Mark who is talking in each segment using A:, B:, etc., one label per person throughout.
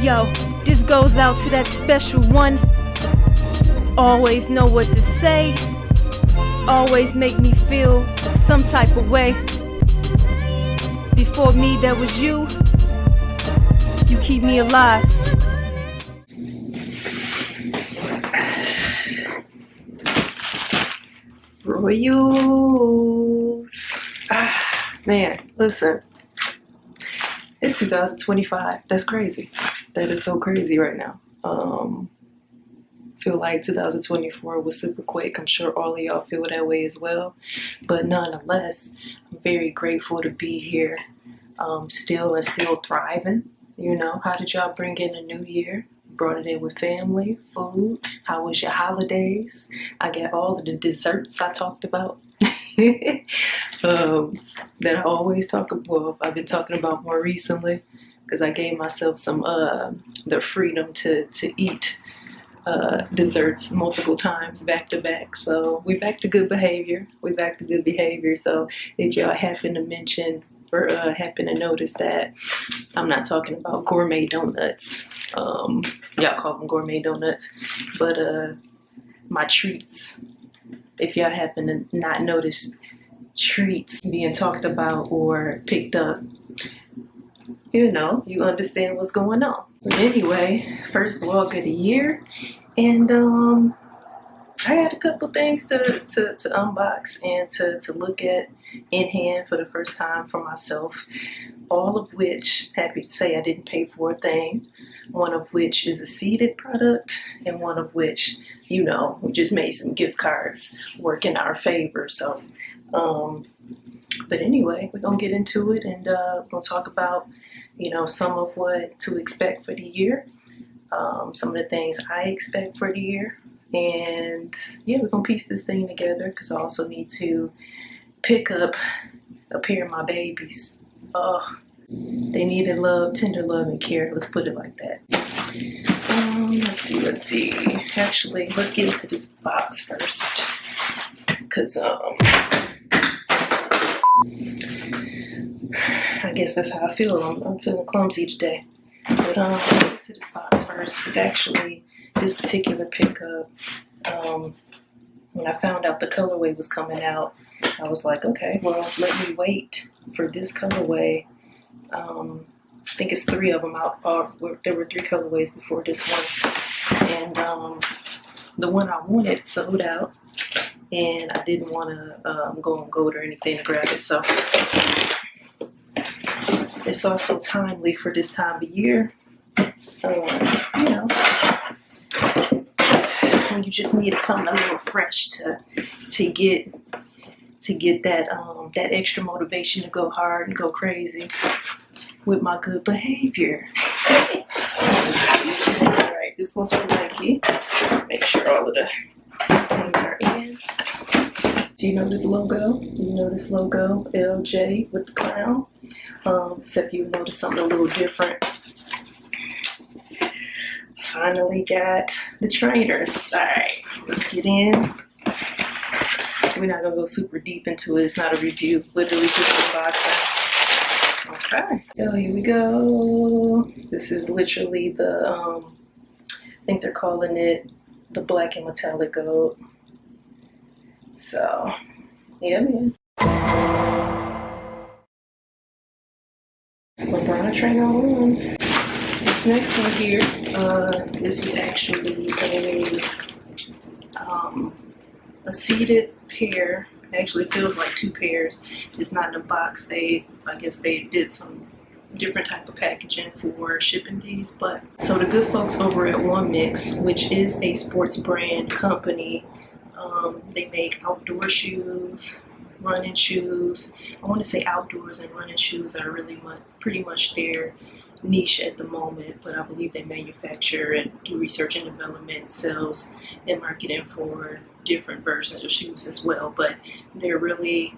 A: Yo, this goes out to that special one. Always know what to say. Always make me feel some type of way. Before me, there was you. You keep me alive.
B: Royals. Man, listen. It's 2025. That's crazy. That is so crazy right now. Feel like 2024 was super quick. I'm sure all of y'all feel that way as well. But nonetheless, I'm very grateful to be here. Still thriving. You know, how did y'all bring in the new year? Brought it in with family, food. How was your holidays? I got all of the desserts I talked about. That I always talk about. Well, I've been talking about more recently because I gave myself some the freedom to eat desserts multiple times back to back. So we're back to good behavior. So if y'all happen to mention or happen to notice that I'm not talking about gourmet donuts, y'all call them gourmet donuts, but my treats. If y'all happen to not notice treats being talked about or picked up, you know, you understand what's going on. But anyway, first vlog of the year, and I had a couple things to unbox and to look at in hand for the first time for myself, all of which, happy to say, I didn't pay for a thing. One of which is a seeded product, and one of which, you know, we just made some gift cards work in our favor. So, but anyway, we're gonna get into it, and we're gonna talk about, you know, some of what to expect for the year, some of the things I expect for the year, and yeah, we're gonna piece this thing together because I also need to pick up a pair of my babies. They needed love, tender love, and care. Let's put it like that. Let's see. Actually, let's get into this box first, because I guess that's how I feel. I'm feeling clumsy today. But let's get into this box first, because actually, this particular pickup, when I found out the colorway was coming out, I was like, okay, well, let me wait for this colorway. I think it's 3 of them out. There were 3 colorways before this one, and the one I wanted sold out, and I didn't want to go on Gold or anything to grab it. So it's also timely for this time of year. You know, when you just needed something a little fresh to get that that extra motivation to go hard and go crazy with my good behavior. Alright, this one's for Nike. Make sure all of the things are in. Do you know this logo? LJ with the clown. Except you notice something a little different. Finally got the trainers. Alright, let's get in. We're not gonna go super deep into it. It's not a review, literally just unboxing. Okay, so here we go. This is literally the, I think they're calling it the black and metallic gold. So, yeah, man. LeBron trainer ones. This next one here, this was actually a seeded pair. Actually feels like 2 pairs. It's not in a box. I guess they did some different type of packaging for shipping these. But so the good folks over at One Mix, which is a sports brand company, they make outdoor shoes, running shoes. I want to say outdoors and running shoes are really pretty much their niche at the moment, but I believe they manufacture and do research and development, sales and marketing for different versions of shoes as well, but they're really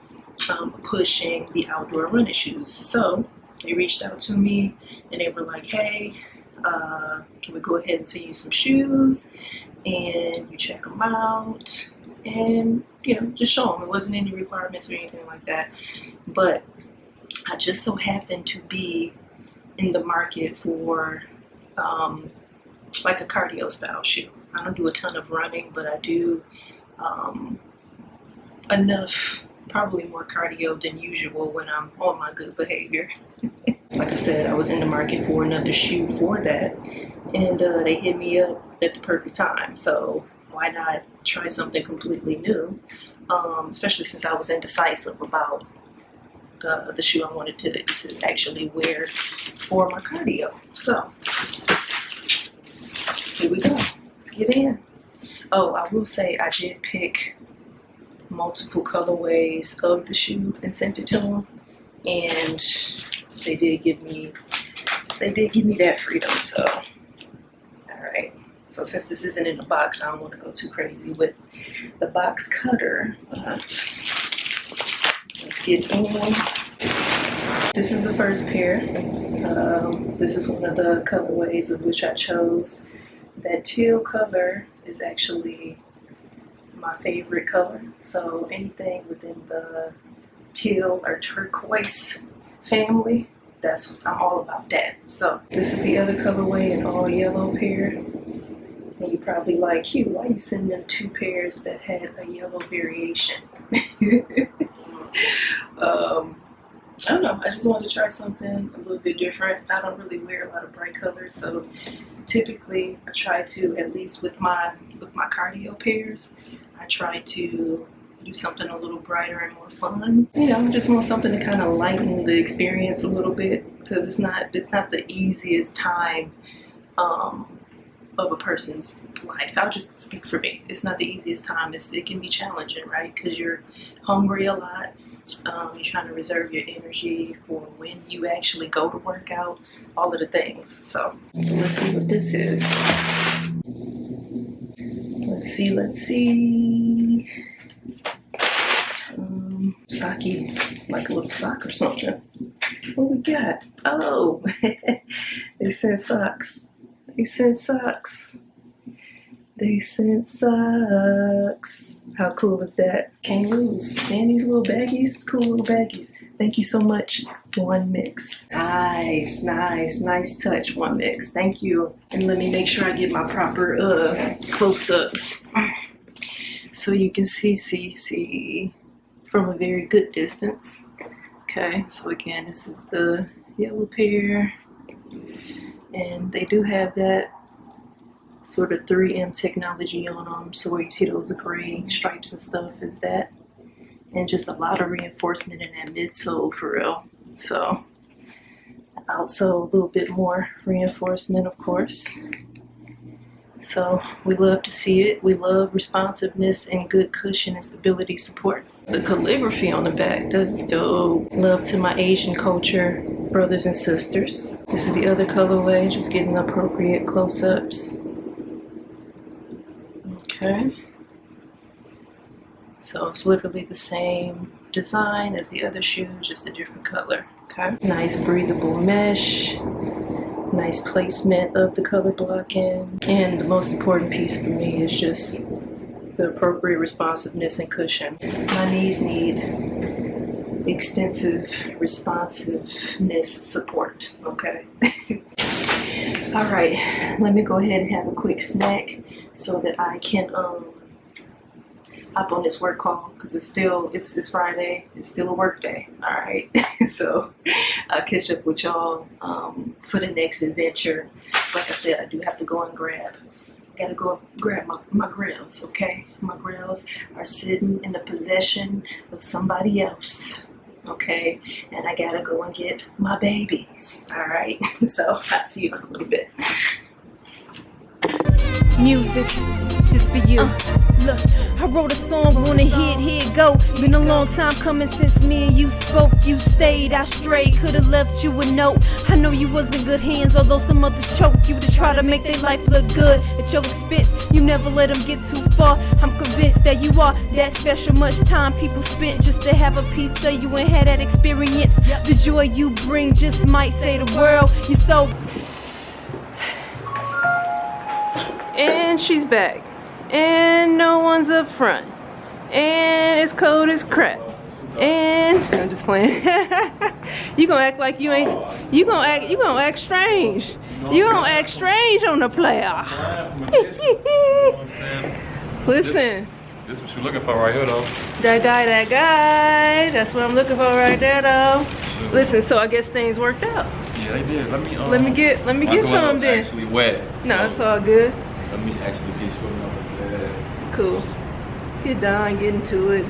B: pushing the outdoor running shoes. So they reached out to me and they were like, hey, can we go ahead and send you some shoes and you check them out and, you know, just show them. It wasn't any requirements or anything like that, but I just so happened to be in the market for like a cardio style shoe. I don't do a ton of running, but I do enough, probably more cardio than usual when I'm on my good behavior. Like I said, I was in the market for another shoe for that, and they hit me up at the perfect time. So why not try something completely new, especially since I was indecisive about the shoe I wanted to actually wear for my cardio. So here we go. Let's get in. Oh, I will say I did pick multiple colorways of the shoe and sent it to them, and they did give me that freedom. So all right. So since this isn't in the box, I don't want to go too crazy with the box cutter. Let's get on. This is the first pair. This is one of the colorways of which I chose. That teal color is actually my favorite color. So anything within the teal or turquoise family, I'm all about that. So this is the other colorway, an all yellow pair. And you're probably like, Hugh, why you sending them two pairs that had a yellow variation? I don't know, I just wanted to try something a little bit different. I don't really wear a lot of bright colors, so typically I try to, at least with my cardio pairs, I try to do something a little brighter and more fun. You know, I just want something to kind of lighten the experience a little bit, because it's not the easiest time of a person's life. I'll just speak for me. It's not the easiest time. It can be challenging, right? Because you're hungry a lot. You're trying to reserve your energy for when you actually go to work out, all of the things. So let's see what this is. Let's see. Socky, like a little sock or something. What we got? Oh, they sent socks. They sent socks. They sent socks. How cool is that? Can't lose. And these little baggies, cool little baggies. Thank you so much, One Mix. Nice, nice, nice touch, One Mix. Thank you. And let me make sure I get my proper close-ups, so you can see from a very good distance. Okay, so again, this is the yellow pair, and they do have that sort of 3M technology on them, so where you see those gray stripes and stuff is that, and just a lot of reinforcement in that midsole for real. So also a little bit more reinforcement, of course. So we love to see it. We love responsiveness and good cushion and stability support. The calligraphy on the back, that's dope. Love to my Asian culture brothers and sisters. This is the other colorway, just getting appropriate close-ups. Okay, so it's literally the same design as the other shoe, just a different color. Okay, nice breathable mesh, nice placement of the color blocking, and the most important piece for me is just the appropriate responsiveness and cushion. My knees need extensive responsiveness support. Okay. All right, let me go ahead and have a quick snack so that I can hop on this work call, because it's Friday, it's still a work day. All right. So I'll catch up with y'all for the next adventure. Like I said, I do have to go and grab my Grails. Okay, my Grails are sitting in the possession of somebody else. Okay, and I gotta go and get my babies. All right. So I'll see you in a little bit.
A: Music, this for you. Look, I wrote a song, wanna hear it go. Been a long time coming since me and you spoke. You stayed, I strayed, could've left you a note. I know you was in good hands, although some others choked you to try to make their life look good at your expense. You never let them get too far. I'm convinced that you are that special. Much time people spent just to have a piece of you and had that experience. The joy you bring just might say the world. You're so... And she's back. And no one's up front. And it's cold as crap. And I'm just playing. You gonna act like you ain't. You gonna act strange. You don't act strange on the player. Listen.
C: This is what you're looking for right here, though.
A: That guy. That's what I'm looking for right there, though. Sure. Listen, so I guess things worked out.
C: Yeah, they did. Let me get
A: some then.
C: Actually wet.
A: No,
C: so
A: it's all good.
C: Let me actually get you another bag.
A: Cool. Get down, get into it.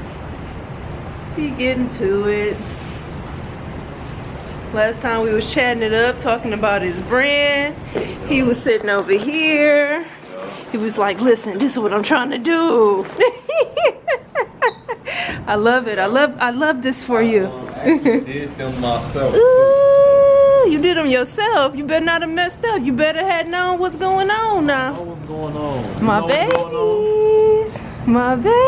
A: He getting to it. Last time we was chatting it up, talking about his brand. He was sitting over here. He was like, listen, this is what I'm trying to do. I love it. I love this for you.
C: I actually did them myself.
A: Ooh, you did them yourself. You better not have messed up. You better have known what's going on now.
C: I know what's going on.
A: My babies. My babies.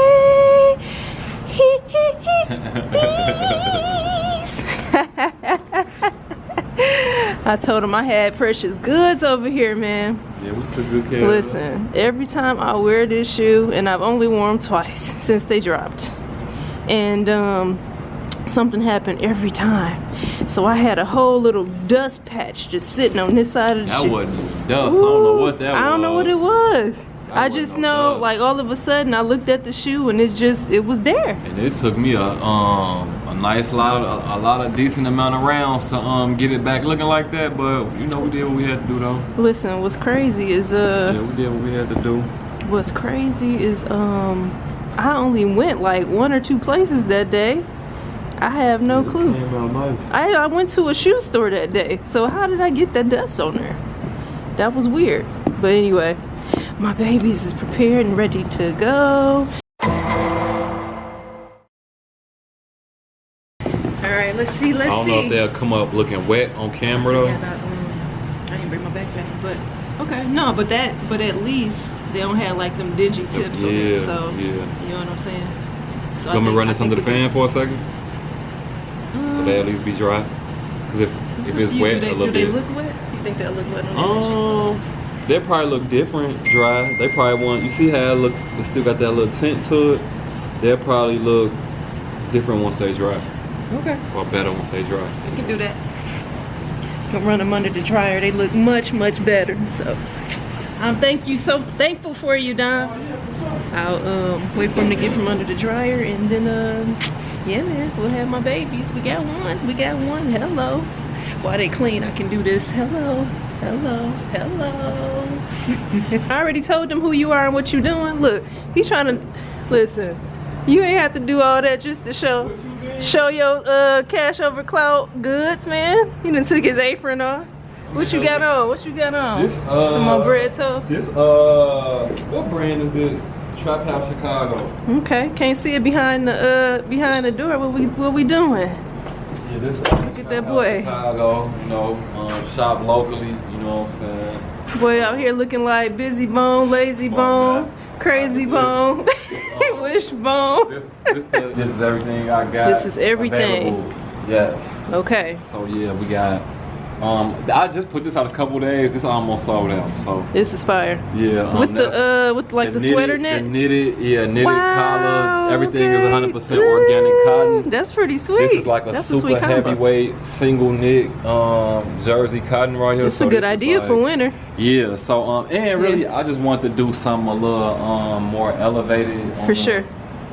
A: I told him I had precious goods over here, man.
C: Yeah, we took good care
A: Listen, every time I wear this shoe, and I've only worn them twice since they dropped, and something happened every time. So I had a whole little dust patch just sitting on this side of the shoe.
C: That wasn't even dust. Ooh, I don't know what that was.
A: I don't know what it was. I just know, like, all of a sudden I looked at the shoe and it was there. And
C: it took me a nice lot of decent amount of rounds to get it back looking like that, but you know, we did what we had to do though.
A: Listen, what's crazy is
C: yeah, we did what we had to do.
A: What's crazy is I only went like 1 or 2 places that day. I have no clue.
C: Came out nice.
A: I went to a shoe store that day, so how did I get that dust on there? That was weird. But anyway, my babies is prepared and ready to go. Alright, let's see.
C: I don't know if they'll come up looking wet on camera though.
A: Yeah, I didn't bring my backpack, but okay. No, but at least they don't have like them dingy tips on it. So you know what I'm saying? So
C: you want me to run this under the fan for a second? So they at least be dry? Because if it's wet a little bit.
A: Do they look wet? You think they'll look wet on the
C: they probably look different dry. They probably want, you see how it look, they still got that little tint to it. They'll probably look different once they dry.
A: Okay.
C: Or better once they dry.
A: You can do that. You can run them under the dryer. They look much, much better. So I'm so thankful for you, Don. I'll wait for them to get from under the dryer, and then yeah, man, we'll have my babies. We got one. Hello. While they clean, I can do this. Hello. I already told them who you are and what you're doing. Look, he's trying to listen. You ain't have to do all that just to show your cash over clout goods, man. He done took his apron off. What you got on?
C: This,
A: some more bread toast.
C: This what brand is this? Trap House Chicago.
A: Okay, can't see it behind the door. What we doing?
C: Yeah, this
A: look at that boy.
C: Chicago, you know, shop locally, you know what I'm saying?
A: Boy out here looking like Busy Bone, Lazy Bone, Crazy Bone, Wishbone.
C: This is everything I got.
A: This is everything.
C: Available. Yes.
A: Okay.
C: So yeah, we got. I just put this out a couple days. This almost sold out. So
A: this is fire.
C: Yeah.
A: With the sweater knit.
C: The knitted collar. Everything is 100% organic cotton.
A: That's pretty sweet.
C: This is like a super heavyweight single knit jersey cotton right here.
A: It's a good idea for winter.
C: Yeah. So and really, I just want to do something a little more elevated.
A: For sure.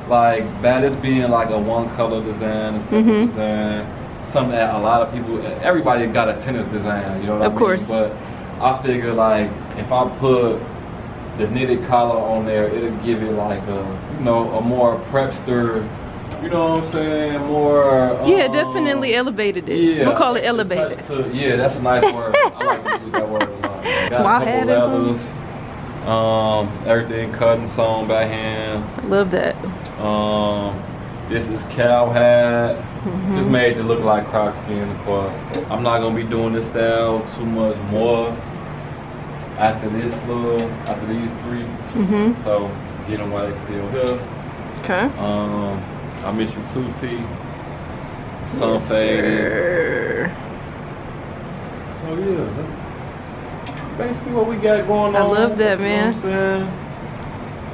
C: Like this being like a one color design, a simple design. Something that a lot of people, everybody got a tennis design, you know what I mean?
A: Of course.
C: But I figure like if I put the knitted collar on there, it'll give it like a more prepster, you know what I'm saying? More.
A: Yeah, definitely elevated it. Yeah, we'll call it elevated.
C: Yeah, that's a nice word. I like to use that word a lot. Got a couple leathers. Everything cut and sewn by hand.
A: I love that.
C: This is cow hat. Just made it look like croc skin, of course. I'm not gonna be doing this style too much more after these 3. So get them while they still here.
A: Okay.
C: I miss you too, T. Sun faded. So yeah, that's basically what we got going on.
A: I love that, man.
C: You know what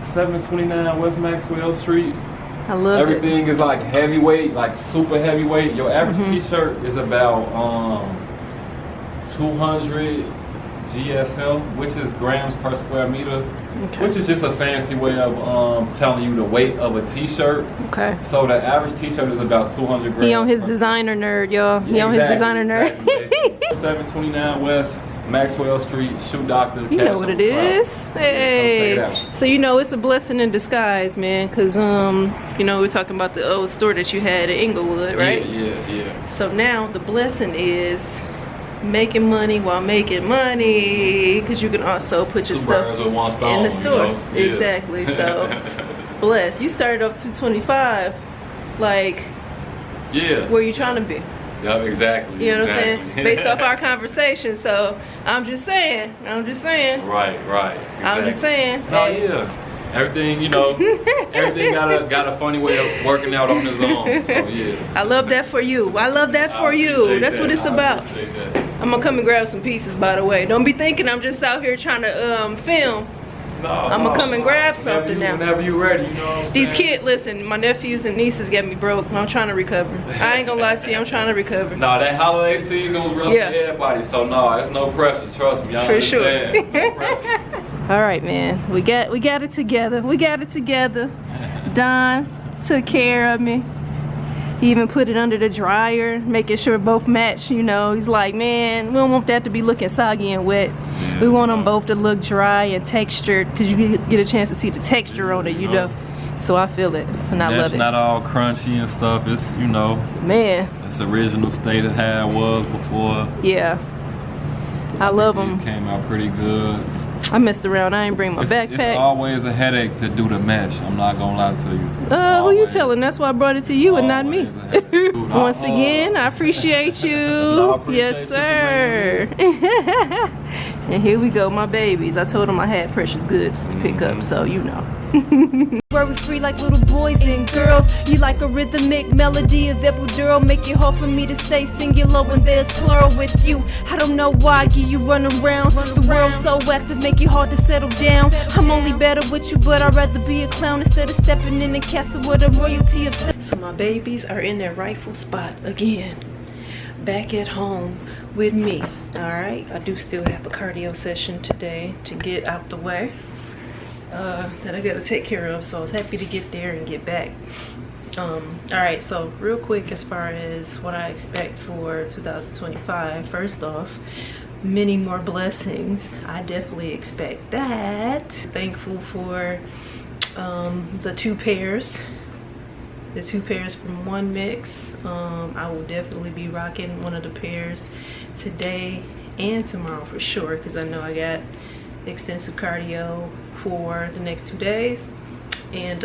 C: I'm saying? 729 West Maxwell Street.
A: I love
C: Everything is like heavyweight, like super heavyweight. Your average t-shirt is about 200 GSM, which is grams per square meter,
A: Okay.
C: which is just a fancy way of telling you the weight of a t-shirt.
A: Okay.
C: So the average t-shirt is about 200 grams.
A: He on his
C: per-
A: designer nerd, y'all. He
C: Yeah,
A: on his designer nerd.
C: Exactly. 729 West Maxwell Street, Shoe Doctor.
A: You know what it is. Hey.
C: Come check it out.
A: So you know it's a blessing in disguise, man, because you know, we're talking about the old store that you had in Inglewood, right?
C: Yeah.
A: So now the blessing is making money while making money, because you can also put your
C: Two
A: stuff
C: birds with one stone,
A: in the store.
C: you know? Yeah.
A: Exactly. So bless. You started off 225. Like,
C: Yeah.
A: where you trying to be?
C: Yeah, exactly.
A: You know what I'm saying?
C: exactly.
A: Based off our conversation. So I'm just saying.
C: Right. Exactly.
A: I'm just saying.
C: No,
A: Hey.
C: yeah. Everything, you know, everything got a funny way of working out on its own. So yeah.
A: I love that for you. I love that for you.
C: appreciate
A: That's
C: that.
A: what it's
C: I
A: about.
C: appreciate that.
A: I'm gonna come and grab some pieces, by the way. Don't be thinking I'm just out here trying to film.
C: No,
A: I'ma come and grab something now.
C: Whenever you ready, you know what I'm saying?
A: These kids, listen, my nephews and nieces got me broke. I'm trying to recover. I ain't gonna lie to you, I'm trying to recover.
C: No, that holiday season was rough
A: Yeah.
C: for everybody, so no, it's no pressure. Trust me, I
A: For sure.
C: understand. No pressure.
A: All right, man. We got it together. We got it together. Don took care of me. He even put it under the dryer, making sure both match. You know, he's like, man, we don't want that to be looking soggy and wet.
C: Yeah,
A: We want them both to look dry and textured, because you get a chance to see the texture on it, you know. So I feel it, and I love
C: That's
A: it.
C: not all crunchy and stuff. It's, you know,
A: Man,
C: it's original state of how it was before.
A: yeah. I love
C: These
A: them.
C: came out pretty good.
A: I messed around. I ain't bring my
C: It's
A: backpack.
C: always a headache to do the mesh. I'm not gonna lie to you.
A: Who you
C: Always.
A: telling? That's why I brought it to you and not me.
C: Always a headache.
A: Once again, I appreciate you.
C: No, I appreciate
A: Yes,
C: you
A: sir. And here we go, my babies. I told them I had precious goods to pick up, so you know. Worry free like little boys and girls. You like a rhythmic melody of epidural. Make it hard for me to stay singular when there's plural with you. I don't know why I give you run around. The world's so active, make it hard to settle down. I'm only better with you, but I'd rather be a clown instead of stepping in the castle with a royalty of. So my babies are in their rightful spot again. Back at home with me. Alright, I do still have a cardio session today to get out the way. That I gotta take care of, so I was happy to get there and get back. Alright, so real quick, as far as what I expect for 2025, first off, many more blessings. I definitely expect that. Thankful for the two pairs from one mix. I will definitely be rocking one of the pairs today and tomorrow for sure, because I know I got extensive cardio for the next 2 days. And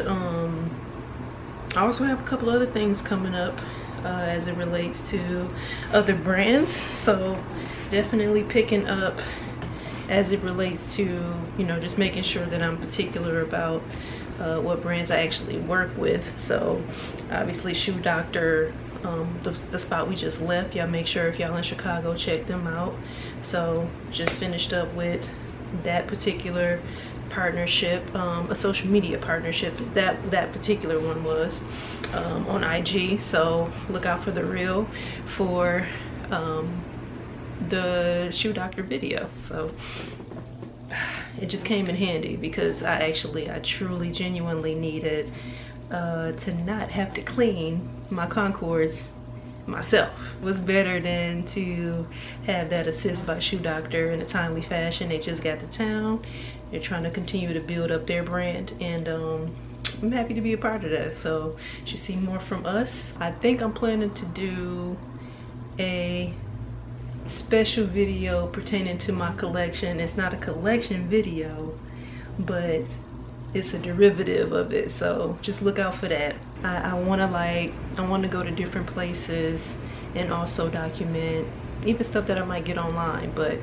A: I also have a couple other things coming up as it relates to other brands, so definitely picking up as it relates to, you know, just making sure that I'm particular about what brands I actually work with. So obviously Shoe Doctor, the spot we just left, y'all make sure if y'all in Chicago, check them out. So just finished up with that particular partnership, a social media partnership is that particular one was on IG, so look out for the reel for the Shoe Doctor video. So it just came in handy because I truly genuinely needed to not have to clean my Concords myself. It was better than to have that assist by Shoe Doctor in a timely fashion. They just got to town. They're trying to continue to build up their brand, and I'm happy to be a part of that. So you should see more from us. I think I'm planning to do a special video pertaining to my collection. It's not a collection video, but it's a derivative of it, so just look out for that. I want to go to different places and also document even stuff that I might get online, but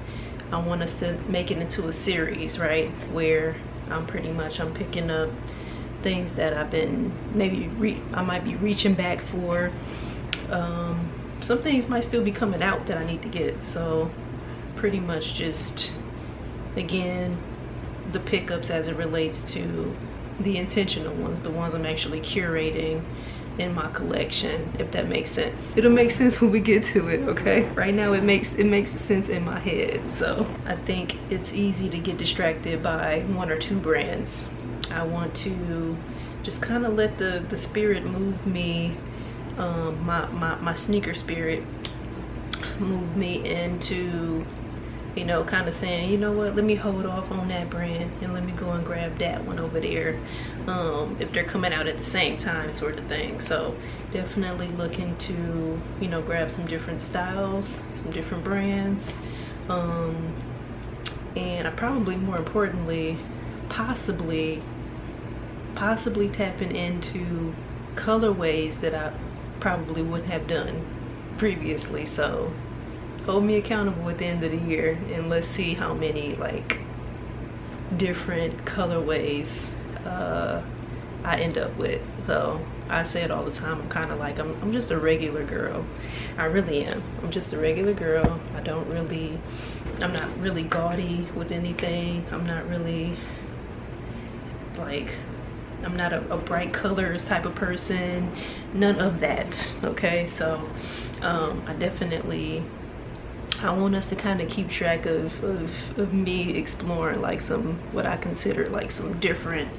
A: I want us to make it into a series, right, where I'm picking up things that I've been I might be reaching back for. Some things might still be coming out that I need to get, so pretty much just, again, the pickups as it relates to the intentional ones, the ones I'm actually curating in my collection, if that makes sense. It'll make sense when we get to it, okay? Right now it makes sense in my head. So I think it's easy to get distracted by one or two brands. I want to just kind of let the spirit move me, my sneaker spirit move me into, you know, kind of saying, you know what, let me hold off on that brand and let me go and grab that one over there, if they're coming out at the same time, sort of thing. So definitely looking to, you know, grab some different styles, some different brands, and I probably, more importantly, possibly tapping into colorways that I probably wouldn't have done previously. So hold me accountable at the end of the year, and let's see how many like different colorways I end up with. So I say it all the time, I'm kind of like, I'm just a regular girl. I really am. I'm just a regular girl. I'm not really gaudy with anything. I'm not really like, I'm not a bright colors type of person, none of that, okay? So I want us to kind of keep track of me exploring like some, what I consider like some different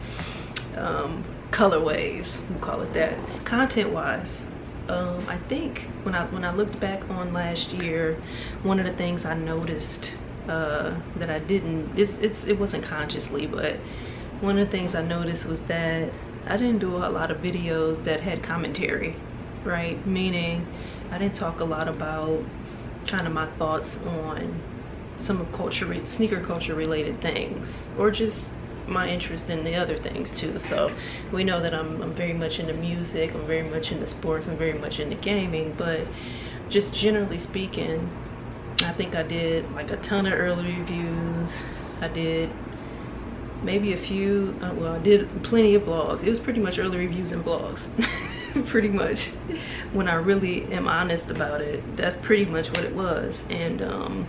A: colorways, we'll call it that. Content wise, I think when I looked back on last year, one of the things I noticed that I didn't, it wasn't consciously, but one of the things I noticed was that I didn't do a lot of videos that had commentary, right? Meaning I didn't talk a lot about kind of my thoughts on some of sneaker culture related things, or just my interest in the other things too. So we know that I'm very much into music, I'm very much into sports, I'm very much into gaming, but just generally speaking, I think I did like a ton of early reviews. I did maybe a few, well, I did plenty of vlogs. It was pretty much early reviews and vlogs. Pretty much, when I really am honest about it, that's pretty much what it was. And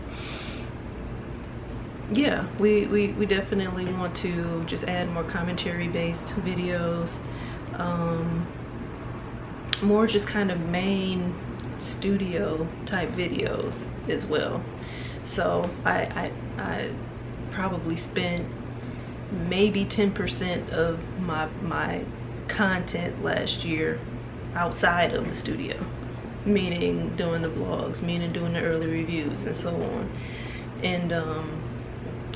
A: yeah, we definitely want to just add more commentary based videos, more just kind of main studio type videos as well. So I probably spent maybe 10% of my content last year outside of the studio, meaning doing the vlogs, meaning doing the early reviews and so on. And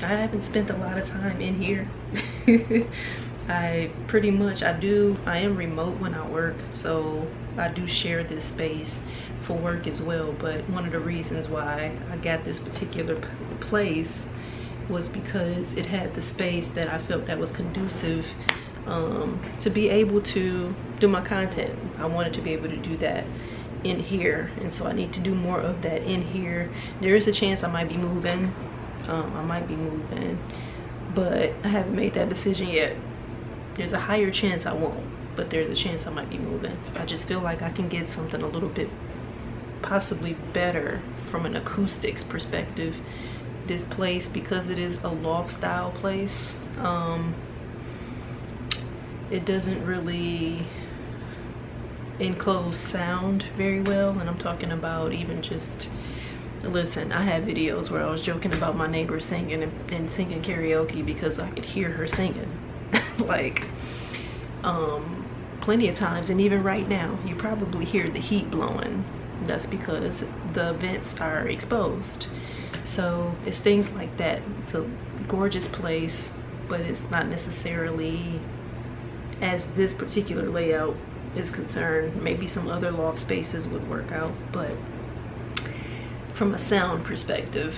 A: I haven't spent a lot of time in here. I am remote when I work, so I do share this space for work as well. But one of the reasons why I got this particular place was because it had the space that I felt that was conducive to be able to do my content. I wanted to be able to do that in here, and so I need to do more of that in here. There is a chance I might be moving. But I haven't made that decision yet. There's a higher chance I won't, but there's a chance I might be moving. I just feel like I can get something a little bit possibly better from an acoustics perspective. This place, because it is a loft style place, it doesn't really enclose sound very well. And I'm talking about even just, listen, I had videos where I was joking about my neighbor singing and singing karaoke because I could hear her singing. Like plenty of times, and even right now you probably hear the heat blowing. That's because the vents are exposed. So it's things like that. It's a gorgeous place, but it's not necessarily, as this particular layout is concerned, maybe some other loft spaces would work out, but from a sound perspective,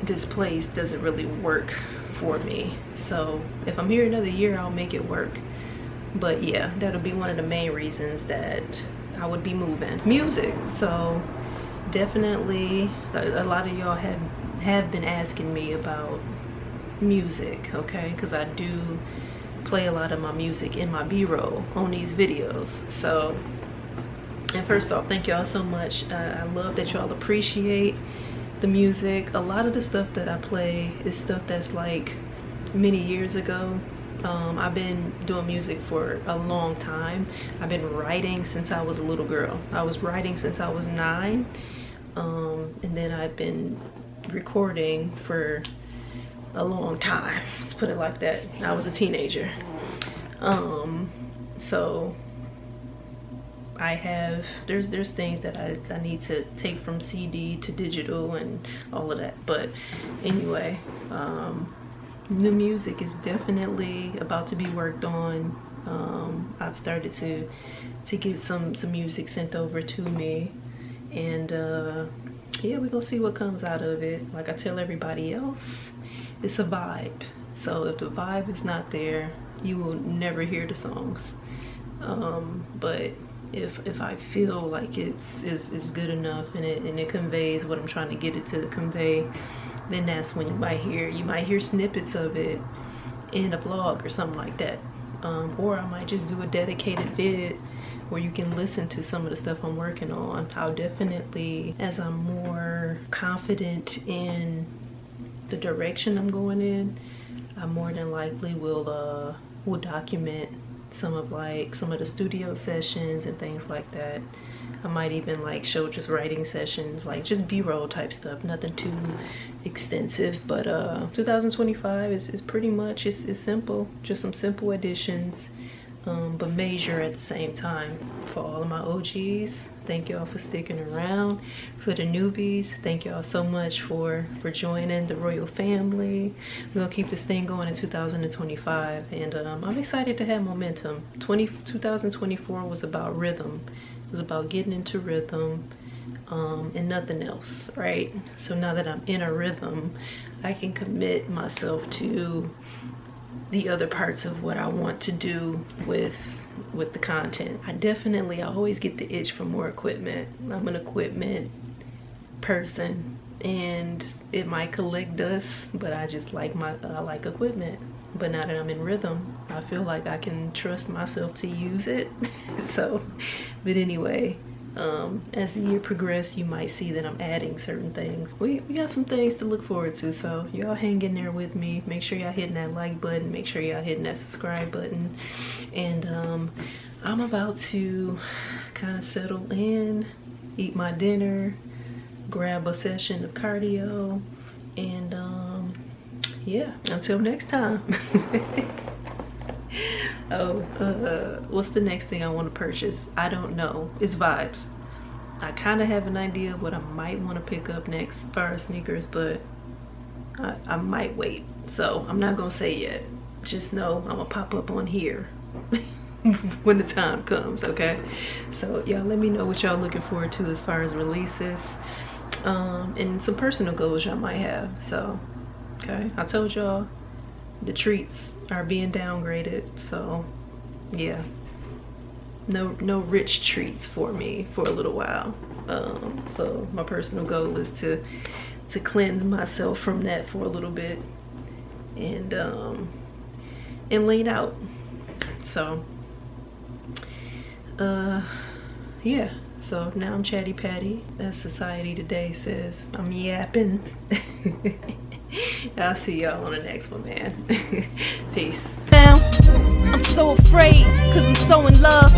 A: this place doesn't really work for me. So if I'm here another year, I'll make it work. But yeah, that'll be one of the main reasons that I would be moving. Music. So definitely a lot of y'all have been asking me about music, okay? Because I do play a lot of my music in my B-roll on these videos. So, and first off, thank y'all so much. I love that y'all appreciate the music. A lot of the stuff that I play is stuff that's like many years ago. I've been doing music for a long time. I've been writing since I was a little girl. I was writing since I was 9, and then I've been recording for a long time. Let's put it like that. I was a teenager. So I have, there's things that I need to take from CD to digital and all of that. But anyway, new music is definitely about to be worked on. I've started to get some music sent over to me, and yeah, we're gonna see what comes out of it. Like I tell everybody else, it's a vibe. So if the vibe is not there, you will never hear the songs. But if I feel like it's good enough and it conveys what I'm trying to get it to convey, then that's when you might hear snippets of it in a vlog or something like that. Or I might just do a dedicated vid where you can listen to some of the stuff I'm working on. I'll definitely, as I'm more confident in the direction I'm going in, I more than likely will document some of the studio sessions and things like that. I might even like show just writing sessions, like just B-roll type stuff, nothing too extensive. But 2025 is pretty much, it's simple, just some simple additions, but major at the same time. For all of my OGs, thank y'all for sticking around. For the newbies, thank y'all so much for joining the royal family. We're gonna keep this thing going in 2025, and I'm excited to have momentum. 2024 was about rhythm. It was about getting into rhythm, and nothing else, right? So now that I'm in a rhythm, I can commit myself to the other parts of what I want to do with the content. I always get the itch for more equipment. I'm an equipment person, and it might collect dust, but I just like I like equipment. But now that I'm in rhythm, I feel like I can trust myself to use it. So, but anyway, as the year progresses, you might see that I'm adding certain things. We got some things to look forward to, so y'all hang in there with me. Make sure y'all hitting that like button, make sure y'all hitting that subscribe button, and I'm about to kind of settle in, eat my dinner, grab a session of cardio, and yeah, until next time. What's the next thing I want to purchase? I don't know. It's vibes. I kind of have an idea of what I might want to pick up next as far as sneakers, but I might wait. So I'm not gonna say yet. Just know I'm gonna pop up on here when the time comes, okay? So y'all let me know what y'all looking forward to as far as releases, and some personal goals y'all might have. So okay, I told y'all the treats are being downgraded, so yeah, no rich treats for me for a little while. So my personal goal is to cleanse myself from that for a little bit, and lean out. So yeah, so now I'm chatty patty, as society today says. I'm yapping. I'll see y'all on the next one, man. Peace. Now, I'm so afraid, cause I'm so in love.